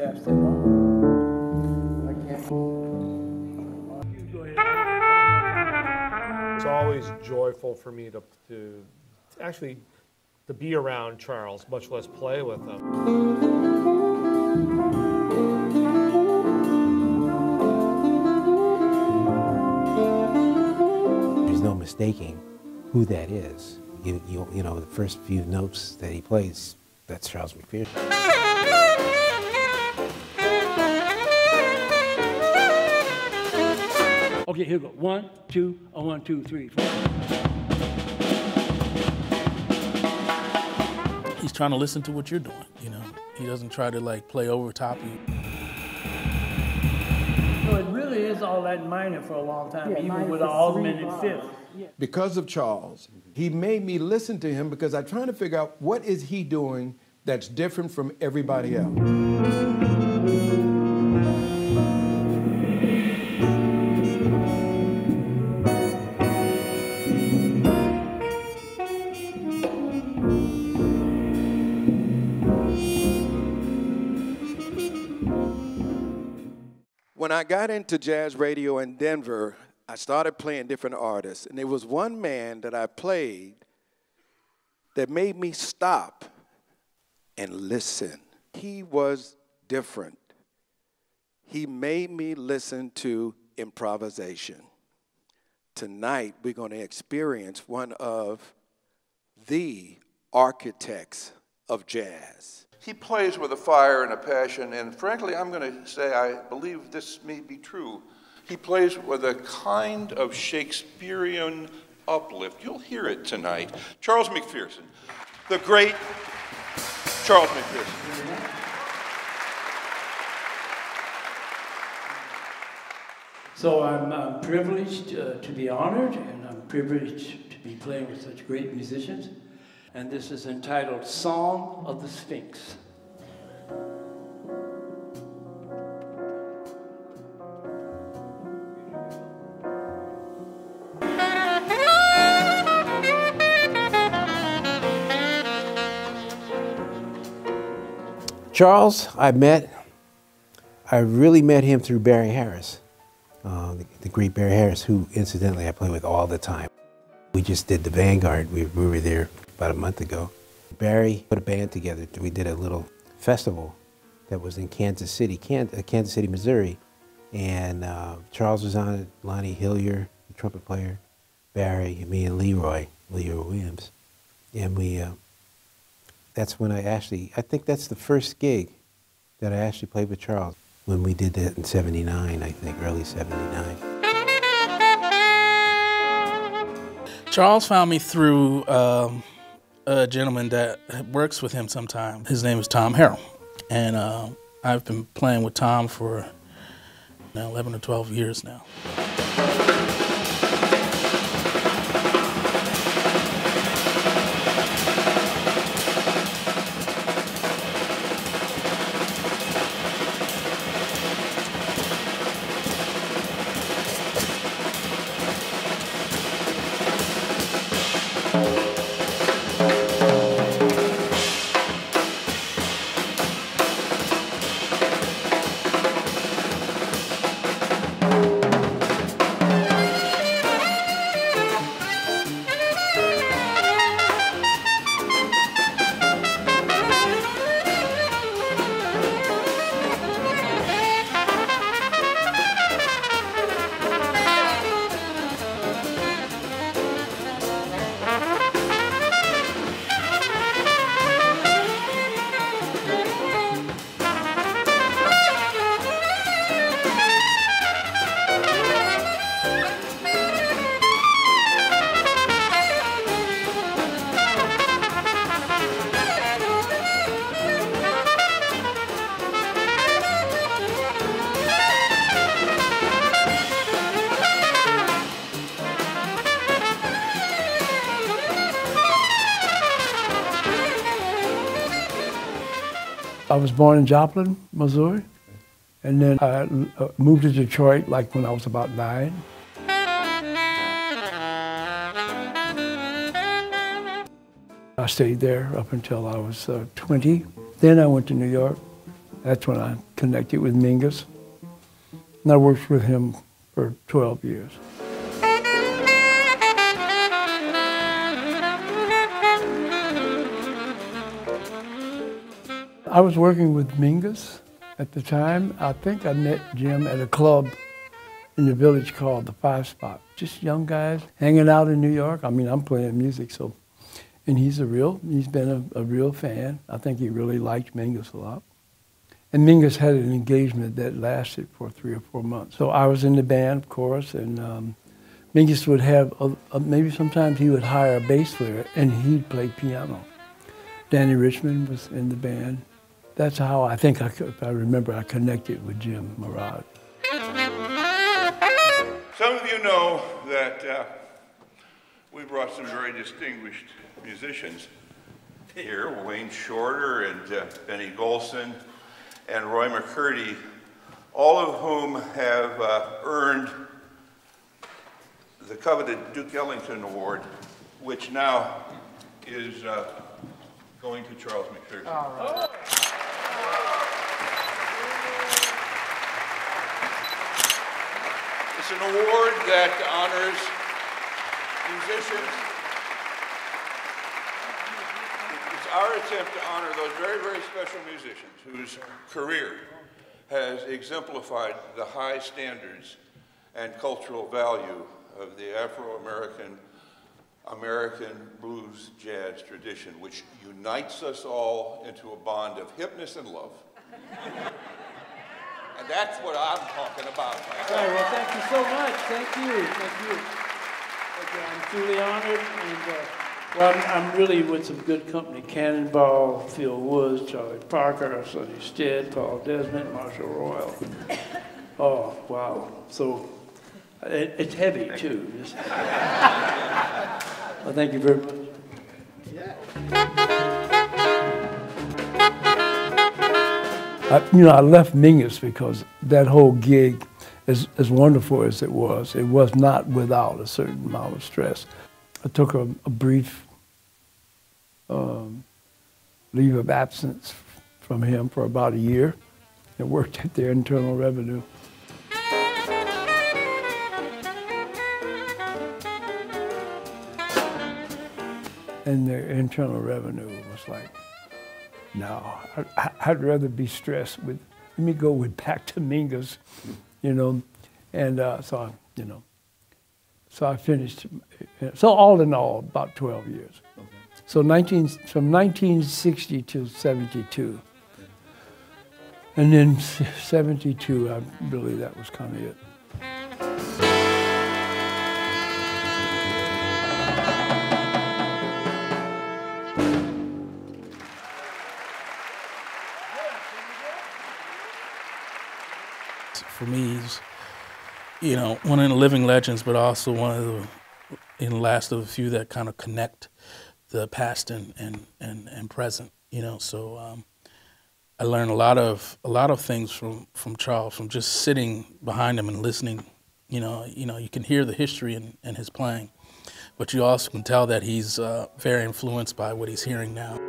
pass them on. I can't. You go ahead. It's always joyful for me to actually to be around Charles, much less play with him. There's no mistaking who that is. You know, the first few notes that he plays, that's Charles McPherson. Okay, here we go. 1, 2, 1, 2, 3, 4. He's trying to listen to what you're doing, you know. He doesn't try to like play over top you. No, it really is all that minor for a long time, yeah, even with an augmented fifth. Yeah. Because of Charles, he made me listen to him because I'm trying to figure out what is he doing that's different from everybody else. When I got into jazz radio in Denver, I started playing different artists, and there was one man that I played that made me stop and listen. He was different. He made me listen to improvisation. Tonight, we're going to experience one of the architects of jazz. He plays with a fire and a passion, and frankly, I'm going to say I believe this may be true. He plays with a kind of Shakespearean uplift. You'll hear it tonight. Charles McPherson, the great Charles McPherson. So I'm privileged to be honored, and I'm privileged to be playing with such great musicians. And this is entitled Song of the Sphinx. Charles, I really met him through Barry Harris, the great Barry Harris, who incidentally I play with all the time. We just did the Vanguard. We were there about a month ago. Barry put a band together. We did a little festival that was in Kansas City, Missouri. And Charles was on it, Lonnie Hillier, the trumpet player, Barry, and me and Leroy Williams. And that's when I think that's the first gig that I actually played with Charles, when we did that in '79, I think, early '79. Charles found me through a gentleman that works with him sometime. His name is Tom Harrell. And I've been playing with Tom for 11 or 12 years now. I was born in Joplin, Missouri, and then I moved to Detroit like when I was about 9. I stayed there up until I was 20. Then I went to New York, That's when I connected with Mingus. And I worked with him for 12 years. I was working with Mingus at the time. I think I met Jim at a club in the village called the Five Spot. Just young guys hanging out in New York. I mean, I'm playing music, so. And he's been a real fan. I think he really liked Mingus a lot. And Mingus had an engagement that lasted for 3 or 4 months. So I was in the band, of course, and Mingus would have, maybe sometimes he would hire a bass player and he'd play piano. Danny Richmond was in the band. That's how I think, if I remember, I connected with Jim Merod. Some of you know that we brought some very distinguished musicians here, Wayne Shorter and Benny Golson and Roy McCurdy, all of whom have earned the coveted Duke Ellington Award, which now is going to Charles McPherson. All right. It's an award that honors musicians. It's our attempt to honor those very, very special musicians whose career has exemplified the high standards and cultural value of the Afro-American blues jazz tradition, which unites us all into a bond of hipness and love. And that's what I'm talking about. All right, well, thank you so much. Thank you. Thank you. Okay, I'm truly honored. And, well, I'm really with some good company. Cannonball, Phil Woods, Charlie Parker, Sonny Stead, Paul Desmond, Marshall Royal. Oh, wow. So it's heavy, too. Well, thank you very much. I left Mingus because that whole gig, as wonderful as it was not without a certain amount of stress. I took a brief leave of absence from him for about a year and worked at their Internal Revenue. And their Internal Revenue was like, no, I'd rather be stressed with, let me go back to Mingus, and so I finished, so all in all, about 12 years. Okay. So from 1960 to 72. And then 72, that was kind of it. For me, he's, one of the living legends, but also one of the last of a few that kind of connect the past and present. So I learned a lot of things from Charles, from just sitting behind him and listening. You can hear the history in his playing, but you also can tell that he's very influenced by what he's hearing now.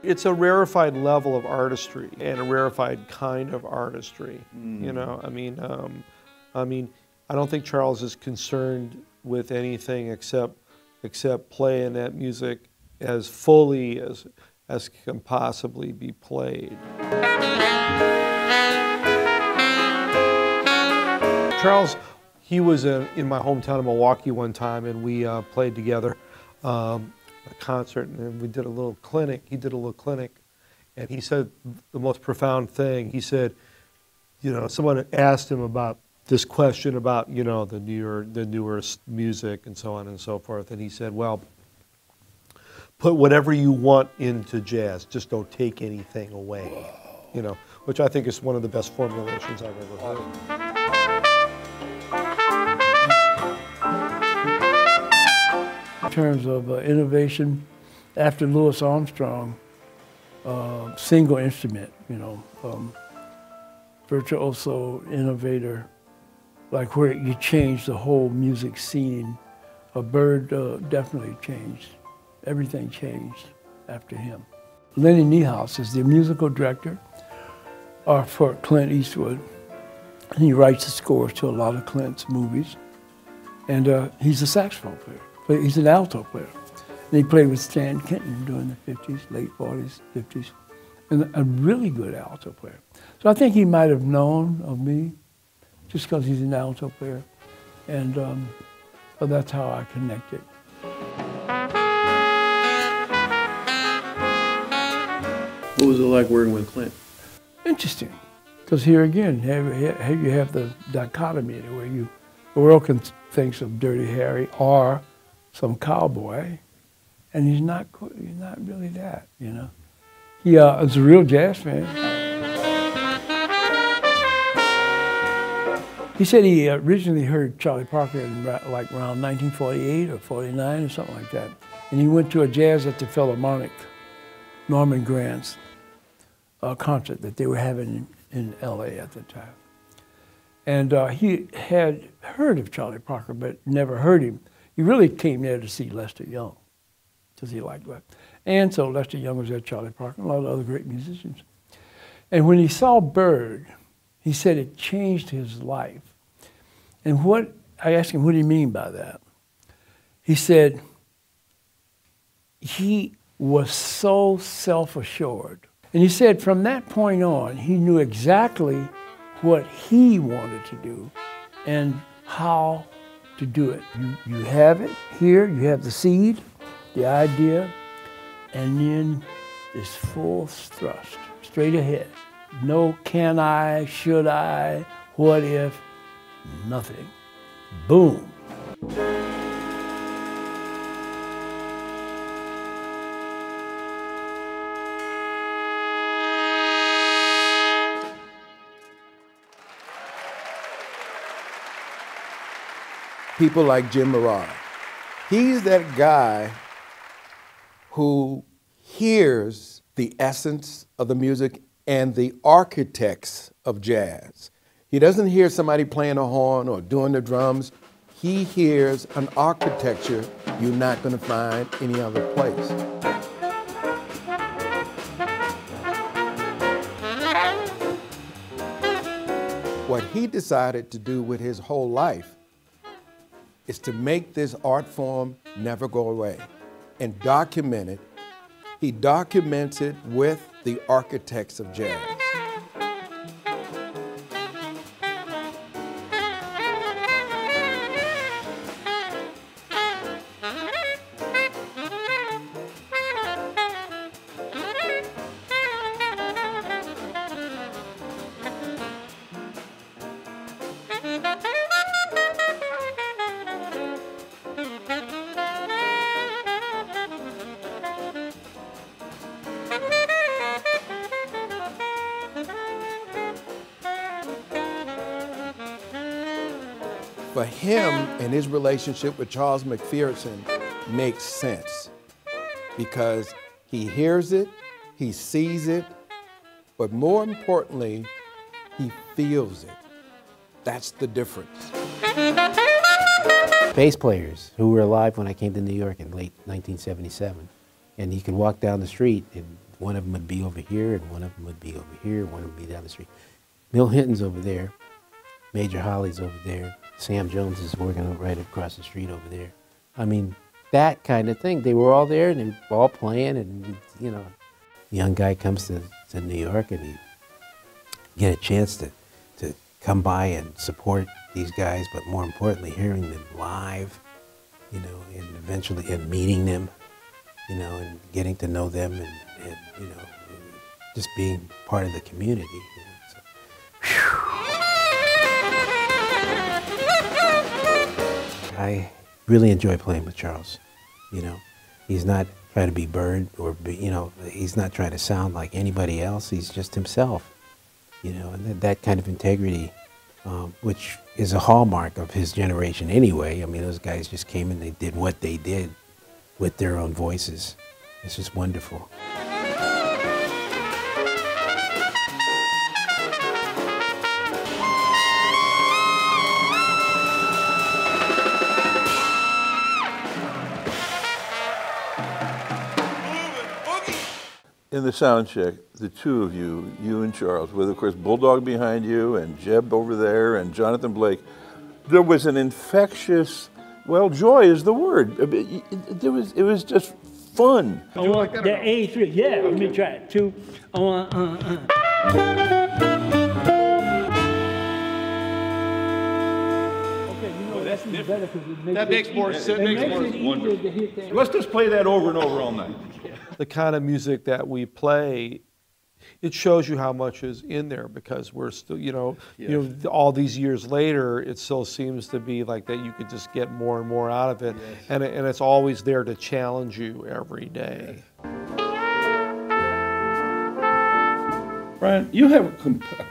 It's a rarefied level of artistry and a rarefied kind of artistry. I don't think Charles is concerned with anything except playing that music as fully as can possibly be played. Charles, he was in my hometown of Milwaukee one time, and we played together. A concert, and we did a little clinic. He did a little clinic, and he said the most profound thing. He said, someone asked him about this question about, the newer music and so on and so forth, and he said, well, put whatever you want into jazz, just don't take anything away. Which I think is one of the best formulations I've ever heard. In terms of innovation, after Louis Armstrong, single instrument, virtuoso, innovator, like where you change the whole music scene. A Bird definitely changed. Everything changed. after him. Lenny Niehaus is the musical director for Clint Eastwood. And he writes the scores to a lot of Clint's movies. And he's a saxophone player. He's an alto player. And he played with Stan Kenton during the 50s, late 40s, 50s. And a really good alto player. So I think he might have known of me just because he's an alto player. And so that's how I connected. What was it like working with Clint? Interesting, because here again, you have the dichotomy where the world thinks of Dirty Harry or some cowboy, and he's not really that, you know. He is a real jazz fan. He said he originally heard Charlie Parker in like around 1948 or 49 or something like that, and he went to a Jazz at the Philharmonic, Norman Granz concert that they were having in LA at the time. And he had heard of Charlie Parker, but never heard him. He really came there to see Lester Young, because he liked that. And so Lester Young was at Charlie Parker, and a lot of other great musicians. And when he saw Bird, he said it changed his life. And I asked him, what do you mean by that? He said, he was so self-assured. And he said from that point on, he knew exactly what he wanted to do and how to do it. You have it here, you have the seed, the idea, and then this full thrust, straight ahead. No can I, should I, what if, nothing. Boom. People like Jim Merod. He's that guy who hears the essence of the music and the architects of jazz. He doesn't hear somebody playing a horn or doing the drums. He hears an architecture you're not going to find any other place. What he decided to do with his whole life is to make this art form never go away and document it. He documents it with the architects of jazz. For him and his relationship with Charles McPherson makes sense because he hears it, he sees it, but more importantly, he feels it. That's the difference. Bass players who were alive when I came to New York in late 1977, and you could walk down the street and one of them would be over here and one of them would be over here, one would be down the street. Bill Hinton's over there, Major Holly's over there, Sam Jones is working right across the street over there. I mean, that kind of thing. They were all there and they were all playing and, you know, the young guy comes to New York and he get a chance to come by and support these guys, but more importantly, hearing them live, you know, and eventually and meeting them, you know, and getting to know them and you know, just being part of the community. You know, so, whew. I really enjoy playing with Charles. You know, he's not trying to be Bird or be, you know, he's not trying to sound like anybody else. He's just himself. You know, and that kind of integrity, which is a hallmark of his generation anyway. I mean, those guys just came and they did what they did with their own voices. It's just wonderful. Moving, in the sound check, the two of you, you and Charles, with of course Bulldog behind you and Jeb over there and Jonathan Blake, there was an infectious, well, joy is the word. It was just fun. I want the A3, yeah, let me try it. 2, That makes more sense. Let's just play that over and over all night. The kind of music that we play, it shows you how much is in there, because we're still, all these years later, it still seems to be like that you could just get more and more out of it, and it's always there to challenge you every day. Brian, you have a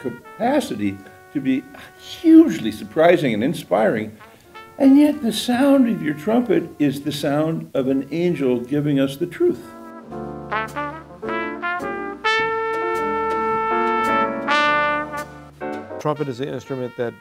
capacity to be hugely surprising and inspiring, and yet the sound of your trumpet is the sound of an angel giving us the truth. Trumpet is an instrument that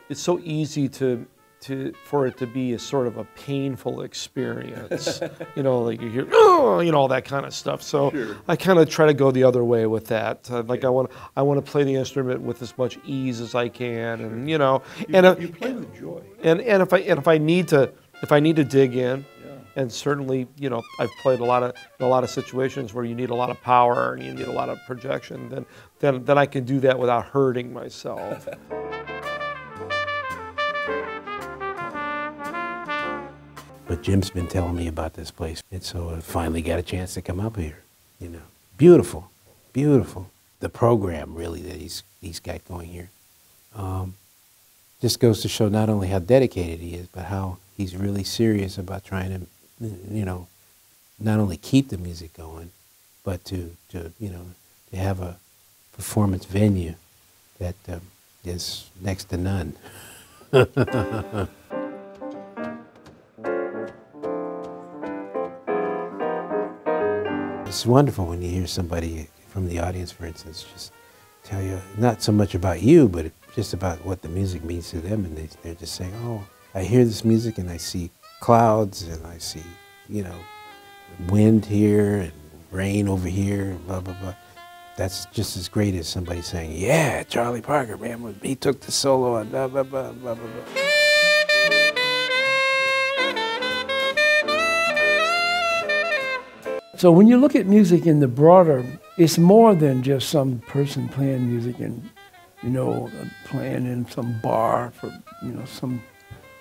it's so easy for it to be a sort of a painful experience. Like you hear, oh, all that kind of stuff. So sure. I kind of try to go the other way with that. Like I want to play the instrument with as much ease as I can, and you play with joy. And if I need to dig in, and certainly I've played in a lot of situations where you need a lot of power and you need a lot of projection. Then I can do that without hurting myself. But Jim's been telling me about this place, and so I finally got a chance to come up here. Beautiful, beautiful. The program really that he's got going here just goes to show not only how dedicated he is, but how he's really serious about trying to, not only keep the music going, but to have a performance venue that is next to none. It's wonderful when you hear somebody from the audience, for instance, just tell you not so much about you, but just about what the music means to them, and they're just saying, oh, I hear this music and I see clouds and I see, wind here and rain over here and blah, blah, blah. That's just as great as somebody saying, yeah, Charlie Parker, man, he took the solo and blah, blah, blah, blah, blah, blah. So when you look at music in the broader, it's more than just some person playing music and, playing in some bar for, some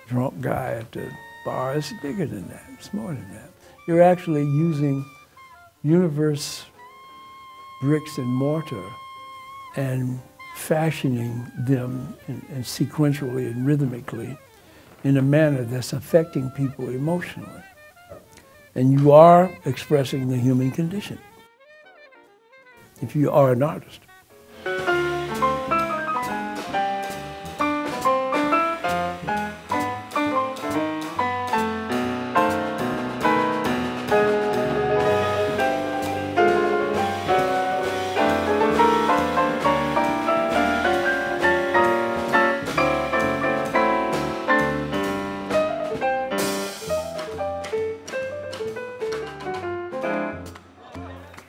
drunk guy at the bar. It's bigger than that. It's more than that. You're actually using universe bricks and mortar and fashioning them and sequentially and rhythmically in a manner that's affecting people emotionally. And you are expressing the human condition if you are an artist.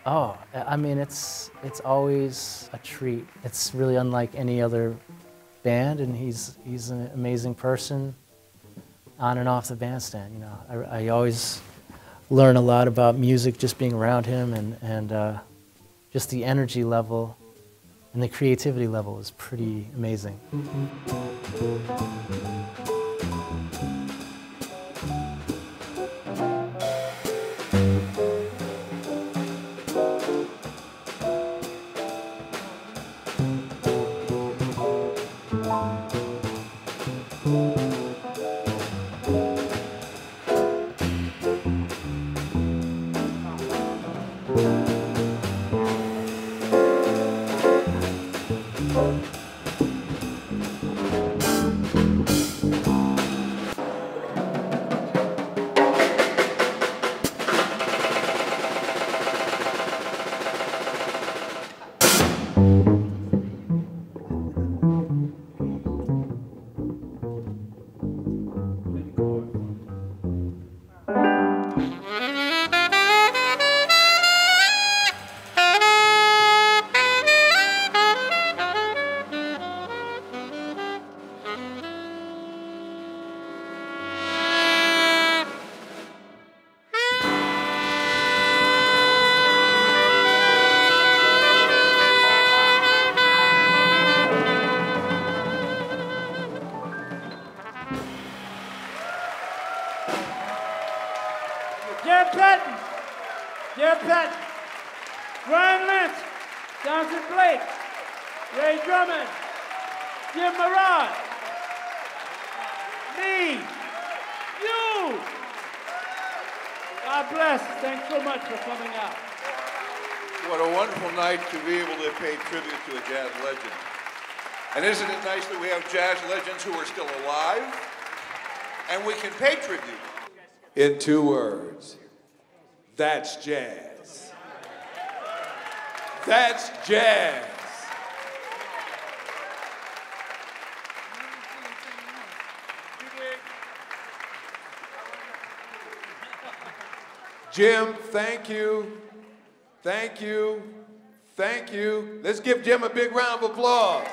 Oh, I mean, it's always a treat. It's really unlike any other band, and he's an amazing person on and off the bandstand. I always learn a lot about music just being around him, and just the energy level and the creativity level is pretty amazing. Patton. Jeff Patton. Brian Lynch. Johnson Blake. Ray Drummond. Jim Merod. Me. You. God bless. Thanks so much for coming out. What a wonderful night to be able to pay tribute to a jazz legend. And isn't it nice that we have jazz legends who are still alive and we can pay tribute? In 2 words, that's jazz. That's jazz. Jim, thank you. Thank you. Thank you. Let's give Jim a big round of applause.